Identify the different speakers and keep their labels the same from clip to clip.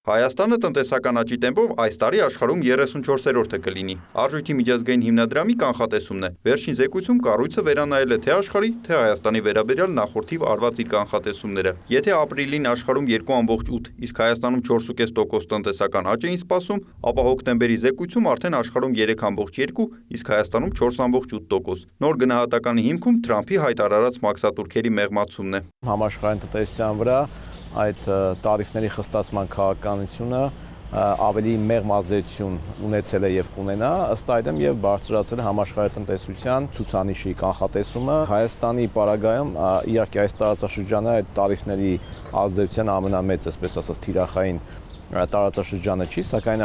Speaker 1: Հայաստանը տնտեսական աճի տեմպով այս տարի աշխարհում 34-րդը կլինի։ Արժույթի միջազգային հիմնադրամի կանխատեսումն է։ Վերջին զեկույցում կառույցը վերանայել է թե աշխարհի, թե Հայաստանի վերաբերյալ նախորդիվ արված իր կանխատեսումները։ Եթե ապրիլին աշխարհում 2.8, իսկ Հայաստանում 4.5% տնտեսական աճ էին սպասում, ապա հոկտեմբերի զեկույցում արդեն աշխարհում 3.2, իսկ Հայաստանում 4.8%։ Նոր գնահատականի հիմքում Թրամփի հայտարարած մաքսատուրքերի մեղմացումն է։
Speaker 2: Համաշխարհային տնտեսության վրա այդ տարիֆների խստացման քաղաքականությունը ավելի մեղմ ազդեցություն ունեցել է եւ կունենա, ըստ այդմ եւ բարձրացել համաշխարհային տնտեսության ցուցանիշի կանխատեսումը։ Հայաստանի պարագայում իհարկե այս տարածաշրջանը այդ տարիֆների ազդեցության ամենամեծ, այսպես ասած, թիրախային տարածաշրջանը չի, սակայն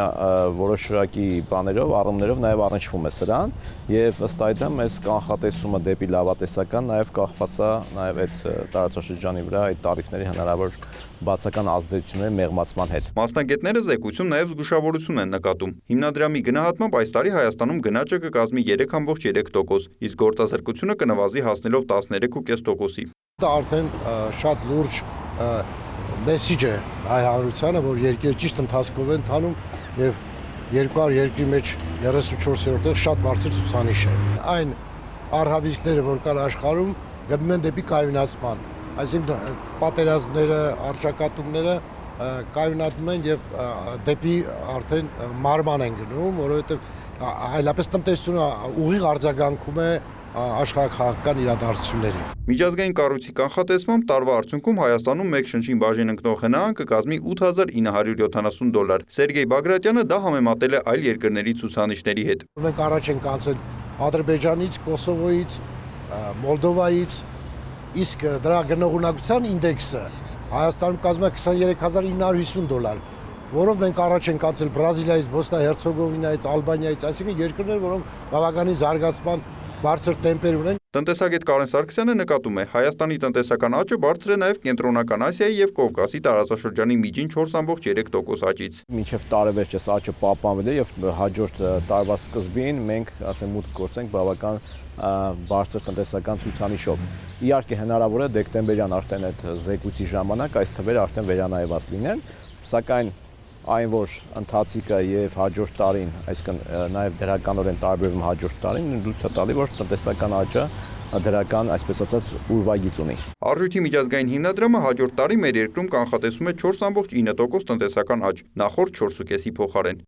Speaker 2: որոշակի բաներով, առումներով նաև առնչվում է սրան եւ ըստ այդմ այս կանխատեսումը դեպի լավատեսական նաև կախված է նաև այդ տարածաշրջանի վրա այդ տարիֆների հնարավոր բացական ազդեցությունների մեղմացման հետ։
Speaker 1: Մասնագետները զեկույցում նաև զգուշավորություն են նկատում։ Հիմնադրամի գնահատմամբ այս տարի Հայաստանում գնաճը կկազմի 3.3%, իսկ գործազրկությունը կնվազի հասնելով 13.5%-ի։
Speaker 3: Դա արդեն շատ լուրջ մեսիջ է հայ հանրությանը, որ երկրի ճիշտ ընթացքով են ընթանում եւ 200 երկրի մեջ 34-րդը շատ բարձր ցուցանիշ է։ Այն առհավիրքները, որ կան աշխարհում, գնում են դեպի կայունացման, այսինքն պատերազմները, առճակատումները կայունացում են եւ դեպի արդեն մարման են գնում, որովհետեւ այլապես տնտեսությունը ուղիղ արձագանքում է աշխարհաքաղաքական իրադարձությունների։
Speaker 1: Միջազգային կառույցի կանխատեսմամբ տարվա արդյունքում Հայաստանում մեկ շնչին բաժին ընկնող հնարան կկազմի $8,970։ Սերգեյ Բագրատյանը դա համեմատել է այլ երկրների ցուցանիշների հետ։
Speaker 3: Մենք առաջ ենք անցել Ադրբեջանից, Կոսովոյից, Մոլդովայից, իսկ դրա գնողունակության ինդեքսը Հայաստանում կազմում է $23,950, որով մենք առաջ ենք անցել Բրազիլիայից, Բոսնիա-Հերցեգովինայից, Ալբանիայից, այսինքն երկրներ, որոնք բավականին զարգացման բարձր տեմպեր ունեն։
Speaker 1: Տնտեսագետ Կարեն Սարգսյանը նկատում է, Հայաստանի տնտեսական աճը բարձր է նաև Կենտրոնական Ասիայի եւ Կովկասի տարածաշրջանի միջին 4.3% աճից։
Speaker 2: Մինչև տարեվերջս աճը պահպանվել է եւ հաջորդ տարվա սկզբին մենք ասեմ մուտք գործենք բավական բարձր տնտեսական ցուցանիշով։ Իհարկե հնարավոր է դեկտեմբերյան արդեն այդ զեկույցի ժամանակ այս թվերը արդեն վերանայված լինեն, սակայն այն որ ընթացիկը եւ հաջորդ տարին, այսինքն նաեւ դրականորեն տարբերվում հաջորդ տարին, ցույց է տալի, որ տնտեսական աճը դրական, այսպես ասած, ուրվագիծ ունի։
Speaker 1: Արժույթի միջազգային հիմնադրամը հաջորդ տարի մեր երկրում կանխատեսում է 4.9% տնտեսական աճ, նախորդ 4.5-ի փոխարեն։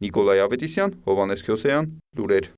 Speaker 1: Նիկոլայ Ավետիսյան, Հովհաննես Քյոսեյան, լուրեր։